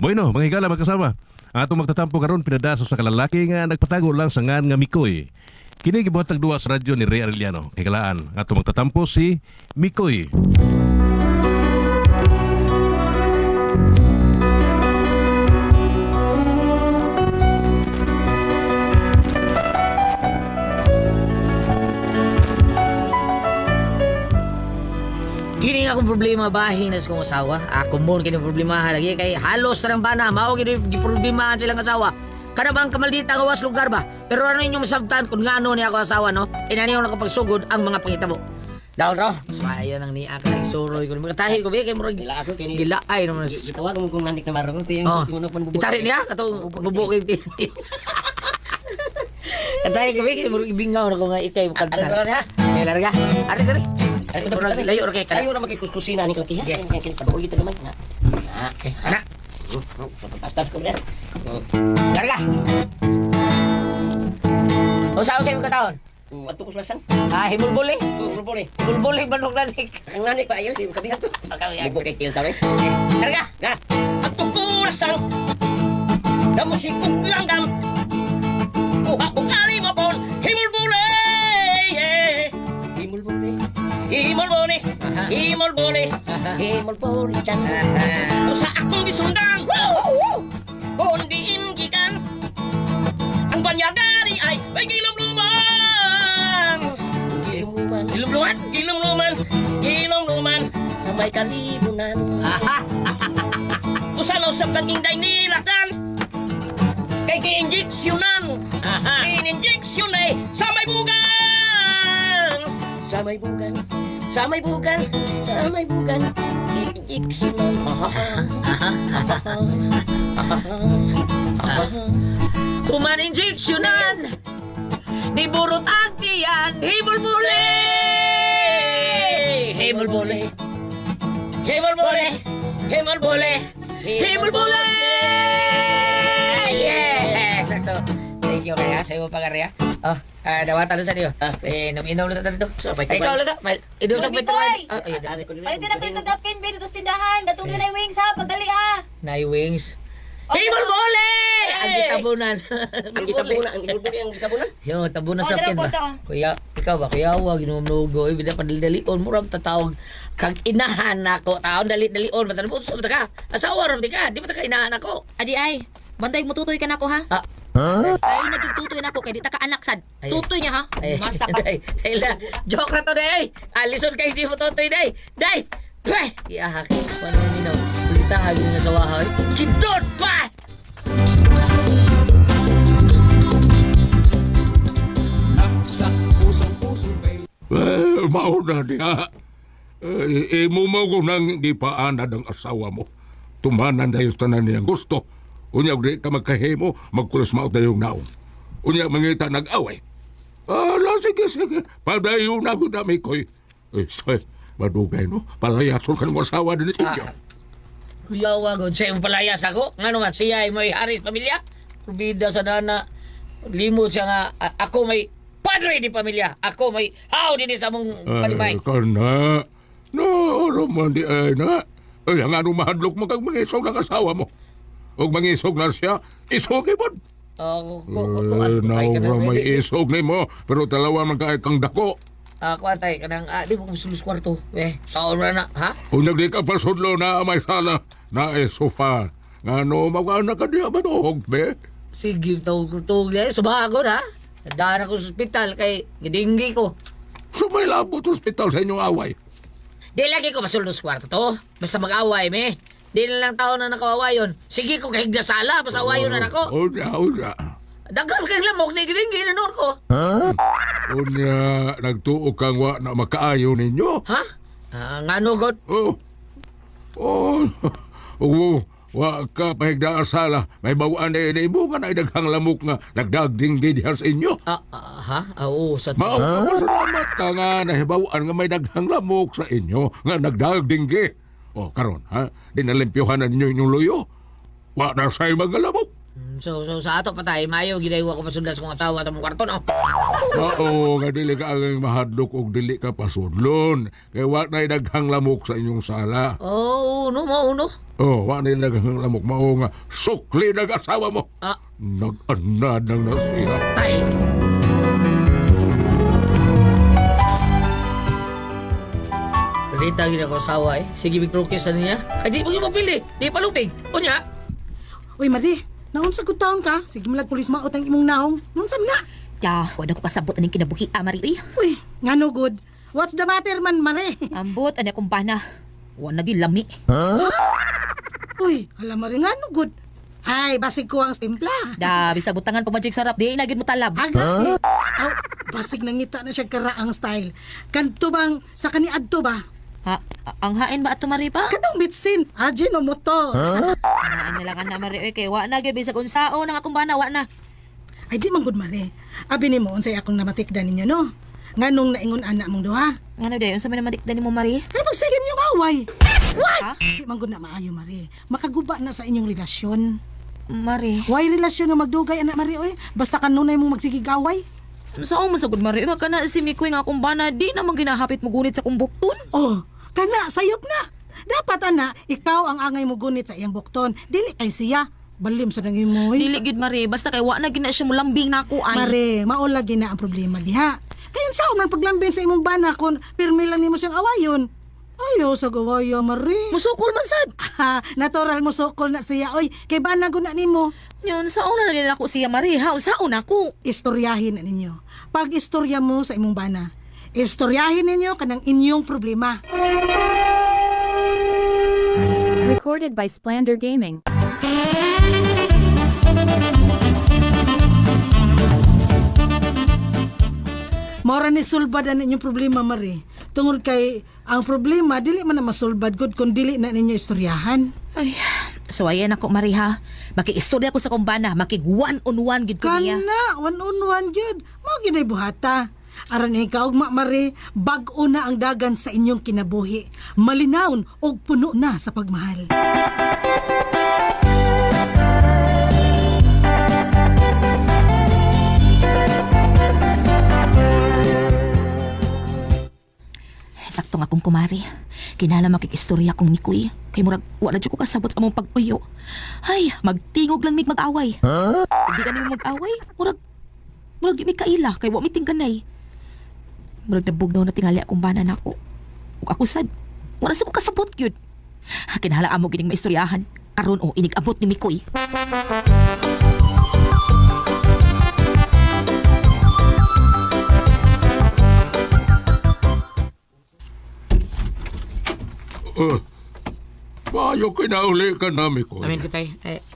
Bueno, mga higala magkasama. Ato magtatampo karon pinadaso sa kalalaki nga nagpatago lang sa ngan nga Mikoy. Kini gibuhat tagduwa sa radyo ni Ray Arellano. Kay kalaan, ato magtatampo si Mikoy. Kini akong problema bahin na sa kong asawa. Ako mo kini problemahan lagi kay halos tarang bana mao kini giproblemahan silang asawa. Kada bang kamaldita nga was lugar ba? Pero ano inyong masabtan kung ngano ni ako asawa no? Inani ako nakapagsugod ang mga pangitabo. Daon raw. Sumayo nang ni ako nagsuroy ko. Magtahi ko ba kay murag Gila ako kini. gila ay naman. Gitawag mo kung nandik na maro ko tiyang Oh. man bubuo. Itari niya kato bubukig ti. Katay ko ba kay murag ibingaw na ko nga ikay mo Ano kantahan. na? Ay larga. Ari dali. Ay, Layo ra kay kana. Ayo na magkuskusina ni kaki. Kini paduol kita gamay na. Okay, ana. Pastas ko na. Larga. O sao kayo kataon? Ato ko slasan. Himulbuli. Puro ni. Himulbuli banog lanik. Ang nandik pa ayo di kabihat to. Ibu kay til tawe. Larga. Ga. Ato ko lasan. Damo si kutlanggam. Kuha ko kali mo pon. Himulbuli. Himulbuli. Himulbuli. Himulbuli. Himulbuli chan. Usa akong gisundang. Kundi imgikan. Ang banyagari ay may gilom-luman. Gilom-luman. Gilum-luman. Gilom-luman. Gilom-luman. Sa may kalibunan. Usalaw sa kang inday nilakan. Kay ki-injeksyonan. In-injeksyon ay sa may bugan. Sa may bugan. Sa may bugan. Sa may bugan. I-injeksyonan. Tuman injeksyonan. Di burot ang tiyan. Himulbuli. Himulbuli. Himulbuli. Himulbuli. Himulbuli. Yes! Sakto. Thank you kaya sa iyo pag-arya. Oh, dawatan na sa iyo. Naminom ulit na dito. Ikaw ulit. Idol ka Mami ba ito? Koy! Palitin Palitin na ko napkin, baby, dito sa tindahan. Datong yun ay wings, ha? Pagdali, ha? Nai wings. Oh, Himulbuli! Ang Hey! gitabunan. Ang gitabunan. Ang gilbuli ang gitabunan. Yo, tabunan Oh, sa akin dala, ba? punta, oh. Kuya, ikaw ba? Kuya, wag inuumnugo. Ibida pa dali-dalion. Murang tatawag kag inahan ako. Taon dali-dalion. Matan mo, sumata ka. Asawa ron, di ka. Di ba ka inahan ako? Adi ay, banday mo tutoy ka na ko ha? Ah, Ay, nagtutoy na ko kay di ta ka anak sad. Ay. Tutoy niya ha? ay, Masa ka. day, Tayla, joke na to, day. Alison kay di mo totoy, day. Day! Pweh! Iahak. Paano mo minaw? Ulita, hagin nga sa wahay. Kidot pa! Mauna diha. Imo mo ko nang gipaanad ang asawa mo. Tumanan dayo sa tanan niyang gusto. Unya di ka magkahimo, magkulos maot dayo naong. Unya mangita nag-away. Ala, sige. Padayo na ko dami ko'y. Say, madugay no. Palayason ka ng asawa din sa inyo. Kuya, wag. Siya yung palayas ako. Nga naman, siya ay may haris pamilya. Probida sa nana. Limod siya nga. Ako may padre di pamilya. Ako may how din sa mong panimay. Kana. No, roman di ay na. Ay, ang anong mahadlok mo kag mangisog ng asawa mo. Huwag mangisog na siya, isogay mo. Ako Naura may isog ni mo, pero talawa man kaay kang dako. Ako atay kanang di mo kusulus kwarto. Sa oras na ha? Kung nagdi ka pasudlo na may sala, na sofa. Nga no, magkana ka diya ba tuhog, be? Sige, tawag niya. Subagon ha? Nadaan ako sa ospital kay gidinggi ko. So may labot hospital sa inyong away. Di lagi ko masuldos kwarto to. Basta mag-away me. Di na lang tao na nakawawa yun. Sige ko kahig na sala. Basta awayon na ako. Unya. Dagan kang lamok na gidinggi na nun ko. Unya, nagtuo kang wa na makaayo ninyo. Ha? Nga no, God? Wa ka pahigda sala. May bawaan na mo nga na idaghang lamok nga nagdagding diha sa inyo. Oo, sa Mao ka pasalamat ka nga nahibawaan nga may daghang lamok sa inyo nga nagdagding karon ha? Dinalimpyohan na ninyo inyong luyo. Wa na sa'yo mga lamok. So sa ato pa tayo, mayo, ginaywa ko pasundan sa kong asawa at mong kwarto, no? Oo, nga dili ka ang mahadlok o dili ka pasudlon. Kaya wa na'y daghang lamok sa inyong sala. Oo, no, mauno. Oh, wa na'y daghang lamok. Mao nga sukli nag-asawa mo. Ah, Nag-anad ng nasiya. tay. Balita gina ko asawa eh. Sige, bigtrokis na niya. Ay, di mo yung mapili. Di palupig. O niya? Uy, Mari, naon sa taon ka? Sige malag pulis maot ang imong naong. Noon sa nga? Ya, wala ko pasabot aning kinabuhi, Mari. Uy, nga no good. What's the matter man, Mari? Ambot, ani akong bana. Wala naging lami. Uy, alam Mari, nga no good. Ay, basig ko ang timpla. Da, bisag butangan pamagjig sarap, di nagin mo talab. Aga, aw, basig nangita na siya karaang style. Kanto bang sa kaniadto ba? Ha, ang hain ba ato Mari pa? Katong bitsin, aji no mo to. Hain na lang na Mari, kay wa na gyud bisag unsao nang akong bana, wa na. Ay, di man good, Mari. Abi ni mo, unsay akong namatikdan ninyo, no? Nganong naingon anak mong duha? Ngano day, unsa man matikdan nimo Mari? Ano pagsigin yung away? Ha? Di man good na maayo, Mari. Makaguba na sa inyong relasyon. Mari, Why relasyon nga magdugay, anak Mari, oy? Basta kanunay mong magsigigaway. saan masagod Mari? Nga kana si Mikoy nga akong bana, di namang ginahapit mo gunit sa kong bukton. Oh, kana, sayop na. Dapat, ana, ikaw ang angay mo gunit sa iyang bukton. Dili kay siya. Balim sa nangin mo, Dili gid Mari, basta kay wa na gina siya mulambing nako ay. Mare, maulagi na ang problema diha. Kayon sa man paglambing sa imong bana kon pirmi lang nimo siyang awayon. Ayo sa gawaya, Mare. Musukol man sad. Ha, natural mo sokol na siya. Oy, kay bana guna nimo. Yun, saon na nila ako siya Mari, ha? Saon ako? Istoryahin na ninyo. Pag istorya mo sa imong bana, istoryahin ninyo kanang inyong problema. Recorded by Splander Gaming. Mora ni sulbad ang inyong problema, Mare. Tungod kay ang problema dili man na masulbad gud kun dili na ninyo istoryahan. Ay, so ayan ako Mari, ha? Makiistorya ko sa kumbana, makig one-on-one gid ko niya. Kana, one on one jud. Mao ginay buhata. Aron ikaw ugma, Mare, bag-o na ang dagan sa inyong kinabuhi. Malinawon og puno na sa pagmahal. Sakto nga akong kumari. Kinala makikistorya kong Mikoy. Kay murag, wala dyan ko kasabot among pagpuyo. Ay, magtingog lang mig mag-away. Hindi ka naman mag-away. Murag di may kaila. Kay wak may tingkanay. Murag nabugnaw na tingali akong bana na ako. Ug ako sad. Wala sa ko kasabot yun. Kinala amo gining maistoryahan. Karon o inig-abot ni Mikoy. Bayo kinauli ka namin ko. Amin ko, tay.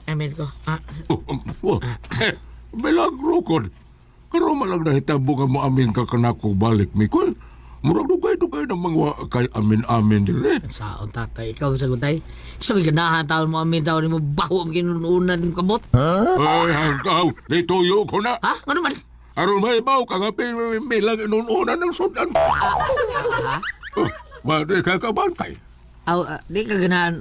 Amin ko. Ah, Milagro ko. Karo malang nahitabo nga mo amin ka kanako balik mi ko. Murag dugay-dugay na mga kay amin-amin dire. saon tatay. Ikaw sa tay. Sabi ganahan taon mo amin taon mo baho ang ginununan ng kamot. Ay, hanggaw, dituyo ko na. Ha? Ano man? Aron may baw ka nga milang inununan ng sudan. Wala ka kabantay. Aw, di ka ganahan.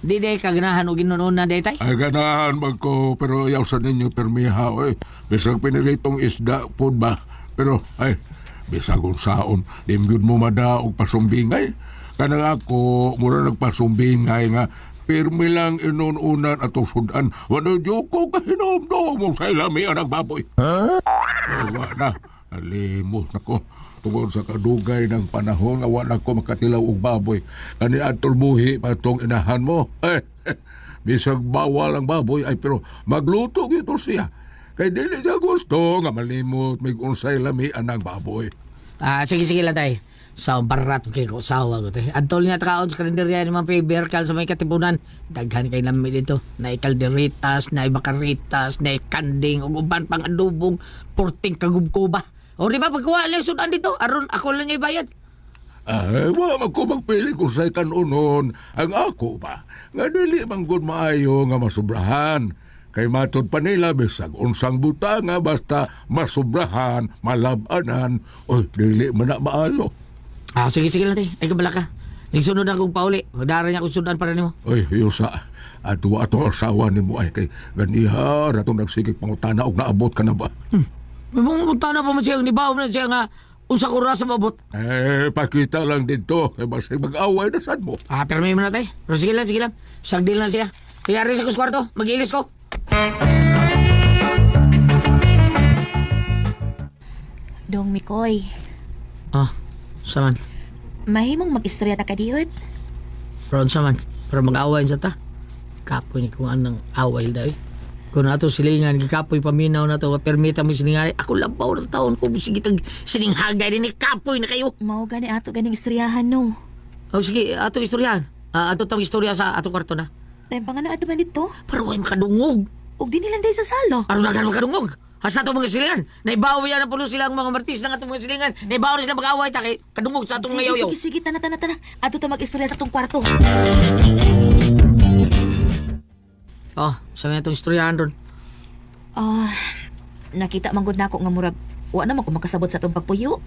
Di ka ganahan o ginununan day tay? Ay ganahan magko pero yaw sa ninyo permiha oy. Bisag piniritong isda pod ba. Pero ay bisag unsaon limgyud mo madaog pasumbingay. Kanang ako mura nagpasumbingay nga pirmi lang inununan atong sudan. Wala joko ka hinomdom mo sa ilami ang baboy. Wala na. Alimos na ko. Tungod sa kadugay ng panahon nga wala ko makatilaw og baboy. Kani atol buhi patong inahan mo. Bisag bawal ang baboy ay pero magluto gito siya. Kay dili siya gusto nga malimot may unsay lami ang baboy. Sige lang tay. Sa barat kay ko sawa ko tay. Antol nga takaon sa kalendarya ni Ma'am Faber kal sa may katipunan. Daghan kay lami dito. Na kalderitas, na bakaritas, na kanding ug uban pang adobong porting kagubkuba. O di ba pagkuha lang sudan dito, aron ako lang niya bayad. Ay, wala ko magpili kung sa'y kanunon. Ang ako ba, nga dili manggod maayo nga masubrahan. Kay matod pa nila, bisag unsang buta nga basta masubrahan, malabanan, o dili man na maalo. Sige lang tay. Ay kabala ka. Nagsunod akong pauli. Magdara niya akong sudan para nimo. Oy, Yusa, ato asawa ni mo ay kay ganiha, ratong nagsigig pangutana og naabot ka na ba? May mga na pa man siya, nibaw na siya nga unsa ko ra sa mabot. Pakita lang dito, kay basig mag-away na sad mo. Pero may man natay. Pero sige lang. Sagdil na siya. Kaya rin sa kwarto, mag-ilis ko. Dong Mikoy, Saman. mahimong mag-istorya ta kadiyot. Ron saman. Pero mag-away sa ta. Kapoy ni kung anong away daw. Kung ato silingan, kikapoy paminaw na to, permita mo silingan, ako labaw na taon ko, sige tag silinghagay din ni kapoy na kayo. Mao gani ato ganing istoryahan no. Sige, ato istoryahan. Ato tang istorya sa ato kwarto na. Tay pangano ato man dito? Pero ay makadungog. Og di nilang day sa salo. Ano na makadungog? Hasta ato mga silingan. Naibaw yan na puno silang mga martis ng atong mga silingan. Naibaw na sila mag-away ta kay kadungog sa atong Sige, ngayaw. sige, tana. Ato ta mag-istorya sa tong kwarto. Sa mga itong istoryahan ron. Nakita man gud nako nga murag wa na man ko makasabot sa tong pagpuyo.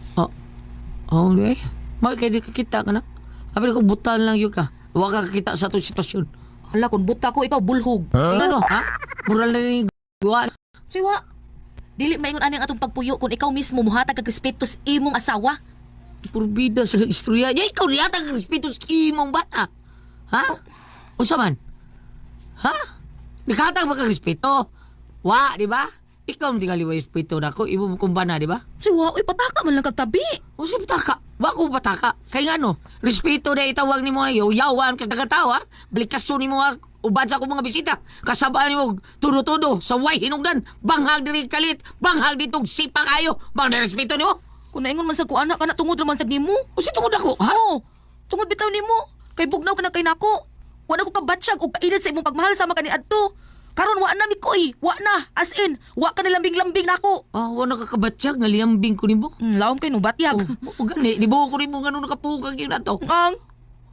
Di. Kaya di kakita ka na. Sabi ko, butan lang yun ka. Huwag ka kakita sa itong sitwasyon. Hala kun buta ko ikaw bulhog. Ano, ha? Moral na rin gawa. Siwa. Dili maingon ani ang atong pagpuyo kung ikaw mismo muhatag kag respeto sa imong asawa. Purbida sa istorya. Ya, ikaw riyata ang respeto sa imong bata. Ha? Unsa man? Ha? Nakatag ba kang respeto? Wa, di ba? Ikaw ang tingaliwa respeto na ko. Ibo mo kumbana, di ba? Siwa, uy pataka man lang kag tabi. O siya pataka. Wa ko pataka. Kaya nga no, respeto na itawag ni mo ngayon. Yawan kas nagatawa. Blikaso ni mo ubad sa akong mga bisita. Kasabaan ni mo tudo-tudo sa way hinungdan. Banghag diri kalit. Banghag ditong sipa kayo. Bang na respeto ni mo? Kung naingon man sa kuana kana tungod raman sa nimo. O si tungod ako, ha? Oo. Tungod bitaw nimo. Kay bugnaw ka na kay nako. Wa na ko kabatsyag og kainit sa imong pagmahal sama kani adto. Karon wa na Mikoy. Wa na. As in, wa ka nilambing-lambing nako. Wala nakakabatsyag. Ngaliambing ko ni mo. Lawom kay no batyag. O gani, di ba ko rin mo gano'n nakapukag yun na to? Ang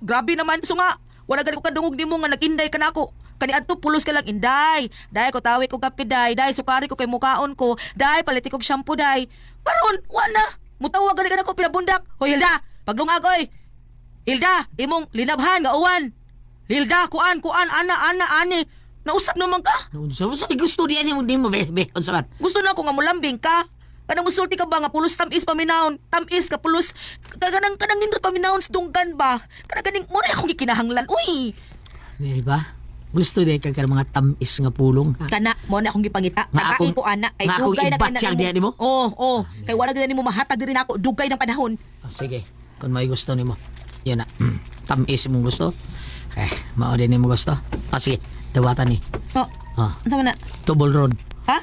grabe naman so nga. Wala gani ko kadungog nimo nga nag-inday ka nako. Kani adto pulos ka lang inday. Day ko tawi ko kape day, sukari ko kay mukaon ko, day paliti kog shampoo day. Karon wa na. Mutawag gani ka nako pinabundak. Hoy Hilda, paglungag oy. Hilda, imong linabhan nga uwan. Hilda, kuan ana ani. Nausap naman ka. Unsa gusto diyan mo be unsa man? Gusto na ako nga mulambing ka. Kanang musulti ka ba nga pulos tamis paminahon. Tamis ka pulos. Kanang nindot paminahon sa tunggan ba. Kanang ganing mo na akong gikinahanglan. Uy. Di ba? Gusto din ka mga tamis nga pulong. Ha? Kana mo na akong gipangita. Nga Kakain ko ana kay nga akong dugay na ibatyag diyan mo? Oo. Kay wala gyud nimo mahatag diri nako dugay ng panahon. Sige, kung may gusto nimo. Yan na. Tamis mong gusto. Mao din mo gusto. Sige, dawatan ni. Unsa man na? Double road. Ha?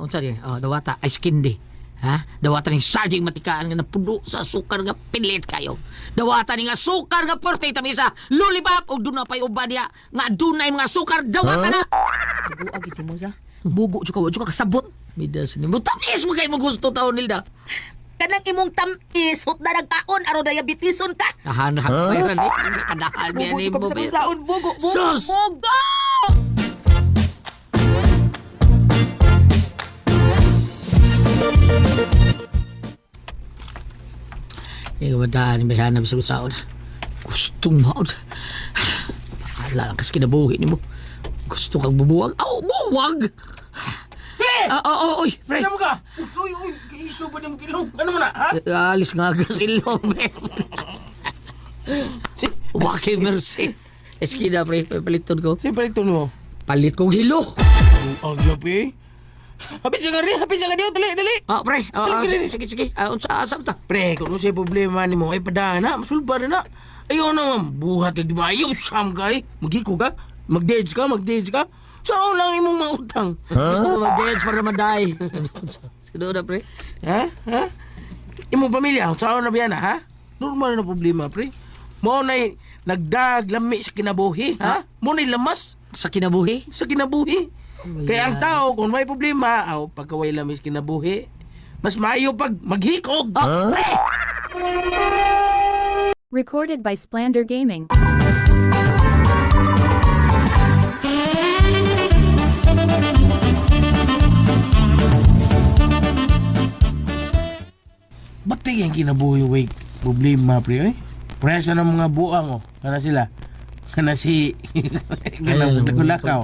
Unsa din? Dawata ice candy. Ha? Dawatan ning saging matikaan nga napuno sa sukar nga pilit kayo. Dawatan ning sukar nga porte tamisa. Lollipop o duna pay uban niya nga dunay mga sukar dawatan na. Buag iti mo sa. Bugo jud ka kasabot. Midas ni mo tamis mo kay mo gusto taon nilda. Kanang imong tamis hot na nagkaon aron diabetison ka. Tahan pera ni kadahan niya ni mo. Bugo. Sus! Bugo. Wadaan yung bayahan na bisag saon. Gustong maod. Bahala lang kas kinabuhi ni mo. Gusto kang bubuwag. Buwag! Oy, pre. Ano mo ka? Uy, iso ba niya mo kilong? Ano mo na, ha? Alis nga ka silong, men. Waki mercy. Eskina, pre. Paliton ko. Si paliton mo. Palit kong hilo. Ang gabi. Hapit siya nga diyo, dali. Pre. Sige. Unsa asam ta? Pre, kung siya problema ni mo, ay padaan na, masulba na na. Ayaw naman, buhat ka, di ba? Ayaw, Sam, kay. Magiko ka? Mag-dage ka? Saan lang imong mautang? Gusto mo mag-dance para maday. Sino na, pre? Ha? Imong pamilya, saan na biyan, ha? Normal na problema, pre. Mo na'y nagdaglami sa kinabuhi, ha? Mo na'y lamas Sa kinabuhi? sa kinabuhi. Kaya ang tao, kung may problema, pagkaway lamis kinabuhi, mas maayo pag maghikog. Pre! Recorded by Splander Gaming. Ba't yung kinabuhi, wait? Problema, pre, eh? Presa ng mga buang, oh. Kana sila. Kana si... Kana Ayun, Kulakaw.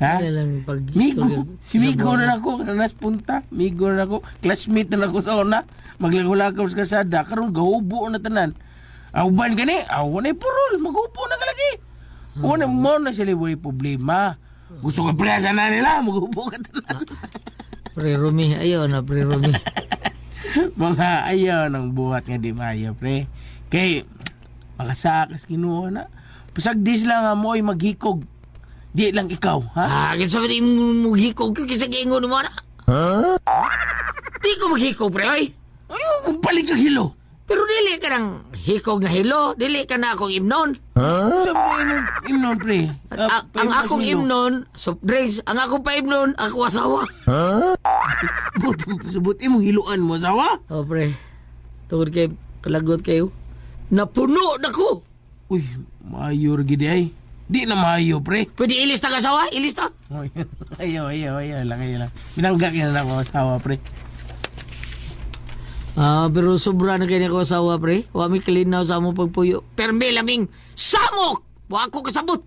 Ha? Ano lang pag Migo. Si Migo na ako. Kanas punta. Migo na ako. Classmate na ako sa una. Maglagulakaw sa kasada. Karong gahubo na tanan. Awan ka ni. Awan ay purol. Maghupo na ka lagi. Awan mo na sila may problema. Gusto ka presa na nila. Maghupo ka tanan. Pre Rumi, ayaw na pre Rumi. Mga ayaw ng buhat nga di maayo, pre. Kay, makasakas kinuha na. Pasagdis lang nga mo ay maghikog. Di lang ikaw, ha? Kinsa ba di mo hikog ko kinsa giingon mo na? Di ko maghikog pre oy. Ayaw, kung balik ka hilo. Pero dili ka ng hikog na hilo, dili ka na akong imnon. Sabi mo, imnon, pre. Ang akong imnon, soft drinks. Ang akong pa imnon, ako asawa. Buti mo hiluan mo, asawa? Oh, pre. Tungod kay, kalagot kayo. Napuno na ko. Uy, maayo gidi ay. Di na maayo, pre. Pwede ilista ka asawa? Ilista? Ayaw lang. Binangga ka na ako, asawa, pre. Pero sobra na kanya ko asawa, pre. Wa mi kalinaw sa among pagpuyo. Pero may laming samok! Wa ako kasabot.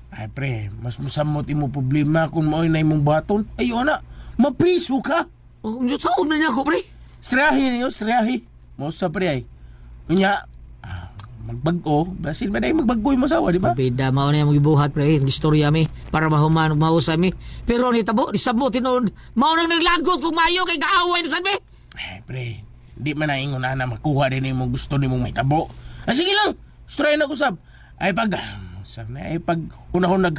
Ay, pre, mas musamot imo problema kung mao'y na imong baton. Ayaw na, mapriso ka. Oh, saan na niya ako, pre? Strahi niyo, strahi. Mausa, pre, ay. Kunya, magbago. Basil ba na yung magbago yung masawa, di ba? Pabida, mao na yung magibuhat, pre. Ang istorya mi. Para mahuman, mahusay mi. Pero ni tabo, di sabot, tinuod. Mao nang naglagot kung mayo kay kaaway na sabi. Eh, pre, di man na ingon na makuha din yung gusto ni mong may tabo. Sige lang, strahi na kusab. Ay pag, unahon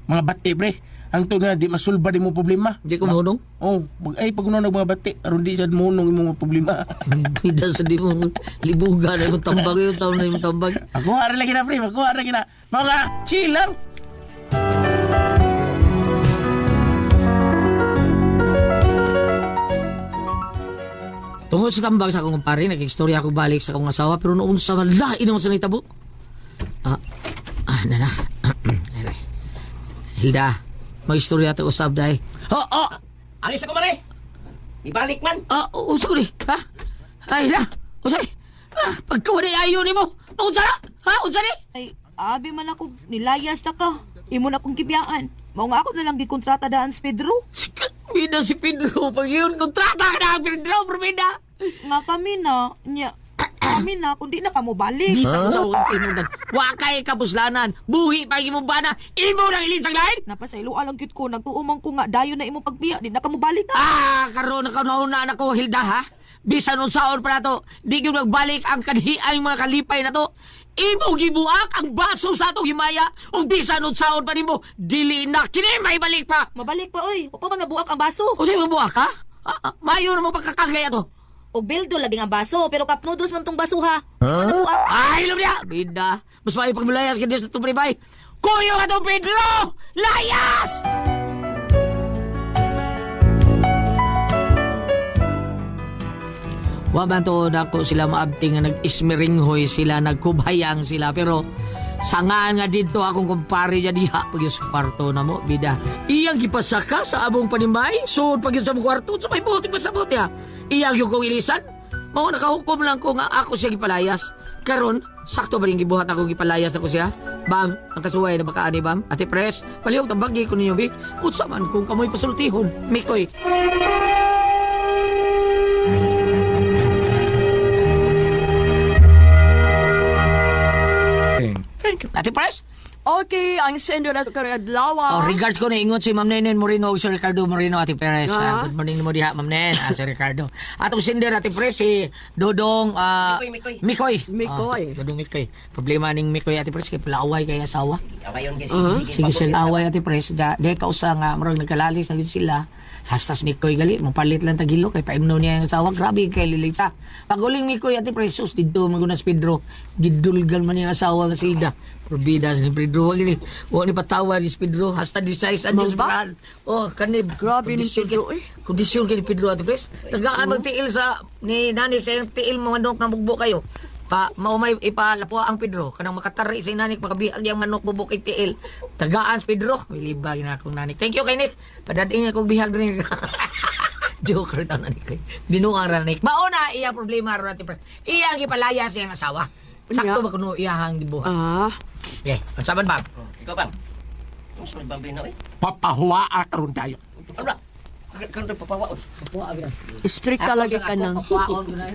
mga bati, pre. Ang to nga, di masulba di mo problema. Di ko mahunong. Oh, pag unahon mga bati, aron di sa munong yung mga problema. Pabida sa di mo libugan na yung tambag yun. Taon na yung tambag. Ako hara lagi na, pre. Ako hara lagi na. Mga chill lang. Tungod sa tambag sa akong kumpare, nag-istorya ako balik sa akong asawa, pero noon sa malain naman sa nitabo. Nana. Hilda, mag-istorya ito usab dahi. Alis ako mare. Ibalik man. Usap ni. Ha? Ay, Hilda, usap ni. Pagkawa na ayaw ni mo. Unsa na? Ha? Unsa ni? Ay, abi man ako nilayas na ka. Imo na kong kibiyaan. Mao nga ako na lang gikontrata daan sa Pedro. Sikat, bida si Pedro. Pag yun, kontrata ka na, Pedro, Perbida. Nga kami na, kami na, kundi na ka mo balik. Bisa ko sa huwag tinudan. Wakay kapuslanan. Buhi pa imong bana. Imo nang ilinsang lain. Napasaylo alang cute ko, nagtuumang ko nga, dayo na imo pagbiya, di na ka mo balik ha. Karon na kauna na ko, Hilda, ha? Bisan unsaon pa na to, di ko magbalik ang kanhian mga kalipay na to. Imo gibuak ang baso sa atong himaya, o bisan unsaon pa nimo, dili na kini may balik pa. Mabalik pa, oy. O pa man nabuak ang baso. O sa'yo mabuak, ha? Mayo na mo pagkakagaya to. O bildo lagi ang baso, pero cup noodles man tong baso ha. Nabuak. Ay, alam niya, bida. Mas may pagmulayas ka din sa itong pribay. Kuyo ka to, Pedro! Layas! Waman to dako sila maabting nga nag-ismeringhoy sila, nagkubhayang sila. Pero sangaan nga dito akong kumpare niya diha pag yung sa kwarto na mo, bida. Iyang gipasaka sa abong panimay, suod pag yun sa mong kwarto, sa may buti pa sa buti ha. Iyang yung kong ilisan, mga nakahukom lang ko nga ako siya gipalayas. Karon, sakto ba rin gibuhat akong gipalayas na ko siya? Bam, ang kasuway na baka ani bam? Ate Pres, palihog tambagi ko ninyo, bi. Utsa man kung kamoy pasultihon, Mikoy. Ate Pres? Okay, ang sendo na ito karadlawa. Regards ko na ingon si Ma'am Nenen Moreno o si Ricardo Moreno, Ate Perez. Good morning mo diha, Ma'am Nen, si Ricardo. Atong sinder, Ate Perez, si Dodong Mikoy. Dodong Mikoy. Problema ning Mikoy, Ate Perez, kay palaway kay asawa. Awayon guys. Sige sila away, Ate Perez. Di kausa nga, marang nagkalalis na sila. Hastas Mikoy gali, mapalit lang tagilo kay paimno niya yung asawa. Grabe kay Lilisa. Paguling Mikoy, Ate Precious, dito magunas Pedro. Gidulgal man yung asawa nga silda. Probidas ni Pedro. Wag ni patawa ni Pedro. Hasta di size ang Diyos makaan. Kanib. Grabe ni Pedro, Kondisyon kay ni Pedro, Ate Pres. Tagaan magtiil sa ni Nanik sa yung tiil mga manok nga bugbo kayo. Maumay ipalapo ang Pedro. Kanang makatari sa Nanik, makabihag yung manok bubuk tiil. Tagaan sa Pedro. May libag na akong Nanik. Thank you kay Nick. Padading niya kong bihag rin. Joke rin ang Nanik. Binuang Nanik. Mauna, iya problema rin, Ate Pres. Iya ang ipalaya siyang asawa. Sakto ba kuno iyahang gibuhat? Ah, Eh, ang saban ba? Ikaw ba? Ano sa nagbambino eh? Papahuwaa karon tayo. Ano ba? Kano rin papawaon? strict ka lagi ka nang. Papuaon ko na.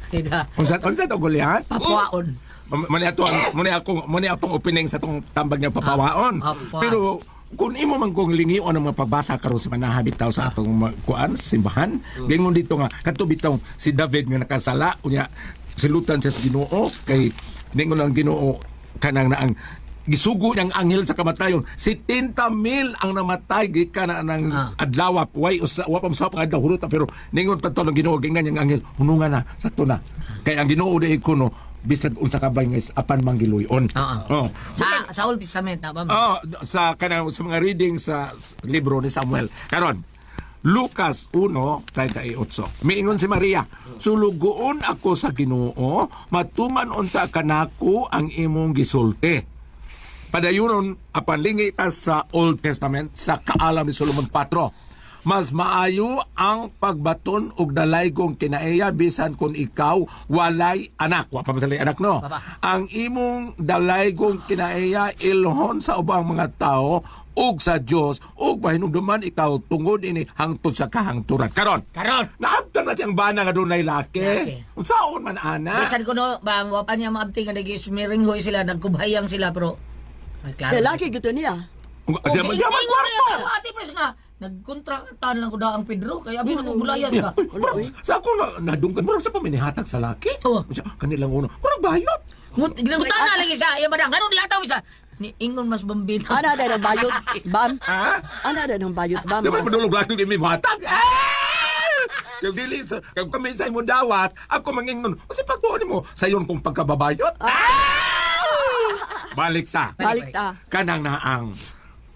Kaya Unsa to gulyan? papuaon. Muni atong opening sa tong tambag niya papawaon. Papawaon. Pero kung imo man kong lingion ang mga pagbasa karon sa manahabit taw sa atong kuan simbahan, gingon dito nga kadto bitaw si David nga nakasala unya silutan siya sa Ginoo kay ningon ang Ginoo kanang naang gisugo niyang anghel sa kamatayon 70,000 ang namatay gikan na ng adlaw wa pa sa adlaw hulot pero ningon tadto ng Ginoo gingan niyang anghel hunungan na sakto na kay ang Ginoo di kuno bisag unsa ka ba nga apan manggiluyon. Oh. Sa Old Testament na ba? Oh, sa kanang sa mga reading sa libro ni Samuel. Karon, Lucas 1:38. Miingon si Maria, sulugoon ako sa Ginoo, matuman unta kanako ang imong gisulti. Padayunon apan lingi ta sa Old Testament sa kaalam ni Solomon 4. Mas maayo ang pagbaton og dalaygong kinaiya bisan kun ikaw walay anak. Wa pa masalay anak no. Baba. Ang imong dalaygong kinaiya ilhon sa ubang mga tao ug sa Dios ug mahinumduman ikaw tungod ini hangtod sa kahangturan. Karon. Naabtan na siyang bana nga dunay laki. Unsaon man ana? Bisan ko no, ba, wapan niya maabting nga nag-ismiringhoy sila, nagkubhayang sila, pero... Ay, klaro. Lalaki gito niya. Diya mas kwarto. Ate pres nga, nagkontraktan lang ko da ang Pedro, kaya abi nang bulayas ka. Sa ako nadunggan mo sa paminihatag sa laki. Oo. Kanilang uno. Murag bayot. Ginagutan na lagi siya, iya ba na, ganun nilataw siya. Ni Ingon mas bambino. Ana da ng bayot, bam. Ha? Ana da ng bayot, bam. Di ba madulog lahat yung imihatag? Kaya dili, kaya kami sa mo dawat, ako mangingnon. Kasi pagbuon mo, sayon kong pagkababayot. Balik ta. Balik ta. Kanang naang.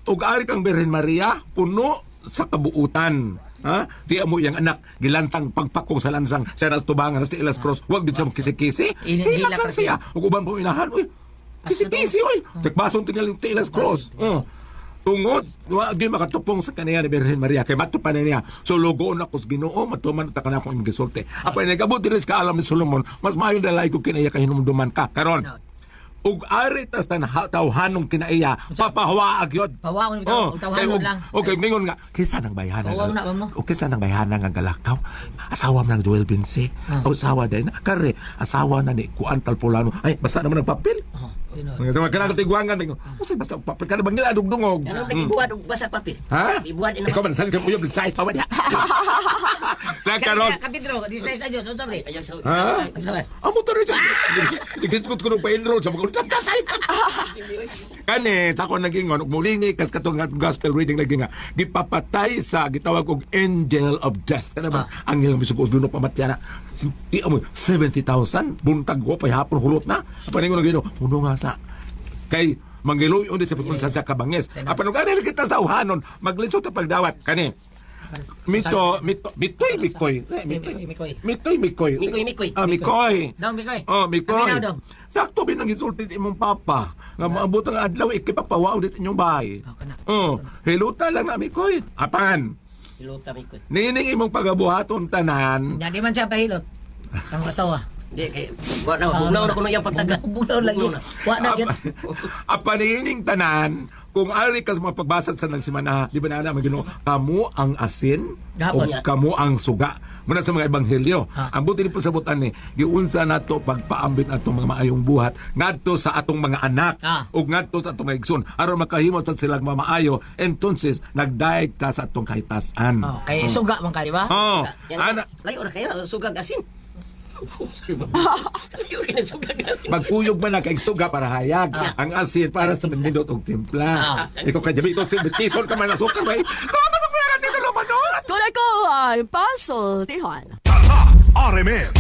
Ug ari kang Birhen Maria, puno sa kabuutan. Ha? Di mo yang anak gilansang pagpakong sa lansang sa tubangan sa Ilas Cross. Wag gid sa kisi-kisi. Hilak Hilak siya. Ug uban po inahan, uy. Kisi-kisi, uy. Tekbason tingal yung Ilas Cross. Tungod, wag di makatupong sa kaniya ni Birhen Maria kay matupan na niya. So lugoon ako sa Ginoo, matuman ta kana akong gisulti. Apay nagabot diri sa kaalam ni Solomon, mas maayo dalay ko kinaya kay hinumduman ka. Karon. Ug ari tas tan tawhanong kinaiya papahawa agyod. Pawaon bitaw, tawhanon lang. Okay, ningon nga kisa nang bayhana. Pawaon na ba mo? O kisa nang bayhana nga galakaw. Asawa man ng Joel Vince. O asawa din kare asawa na ni Kuan Talpolano. Ay basta naman ng papel. Nga sama kana tigwangan ningon. Usa basta papel kana bangila dugdungog. Ano nagibuhat og basa papel? Ha? Ibuhat ina. Ikaw man sal ka uyob sa site pa ba niya? Na karon. Ka Pedro, di sa Diyos, sorry. Ayaw sa... Ha? Amo to rin siya. Nag-discut ko nung pa-enroll sa mga Kani, sa ako naging mulingi, kas katong gospel reading naging nga, gipapatay sa gitawag og angel of death. Kana ba? Angel ng bisugos doon pamatya na. Di amo, 70,000, buntag ko, pahapon hulot na. Paningon ng gino, uno nga sa, kay, manggiloy undi sa pagkunsa sa kabangis. Apan ug ari kita sa uhanon, maglisod ta pagdawat kani. Mitoy. Ah, Mikoy. Dong, Mikoy. Oh, Mikoy. Kami na, Dong. Sakto binangisulti imong papa. Nga maabot ang adlaw ikipapawaw dit inyong bahay. Oh, hiluta lang na Mikoy. Apan. Hilota Mikoy. Nining imong pagabuhaton tanan. Yan, di man siya pahilot. Ang asawa. Di kay wala bugnaw na kuno yang pagtaga. Bugnaw lagi. Wa na gyud. Apanining tanan, kung ari ka sa mga pagbasa sa nagsimana, di ba na magino, kamu ang asin o Gapon. kamu ang suga. Muna sa mga ebanghelyo. Ang buti ni pasabutan ni, giunsa nato pagpaambit atong mga maayong buhat ngadto sa atong mga anak o ngadto sa atong mga igsoon aron makahimo sa silang mamaayo. Entonces, nagdaig ka sa atong kahitasan. Kay suga man ka, di ba? Oh, Ana, layo ra kayo sugag asin. magkuyog man na kay suga para hayag. Ang asin para sa minidot og timpla. Ikaw kay jabi ko tison ka man asukal bay. Tama na pera dito lo manot. Tulad ko, puzzle, Tihon. RMN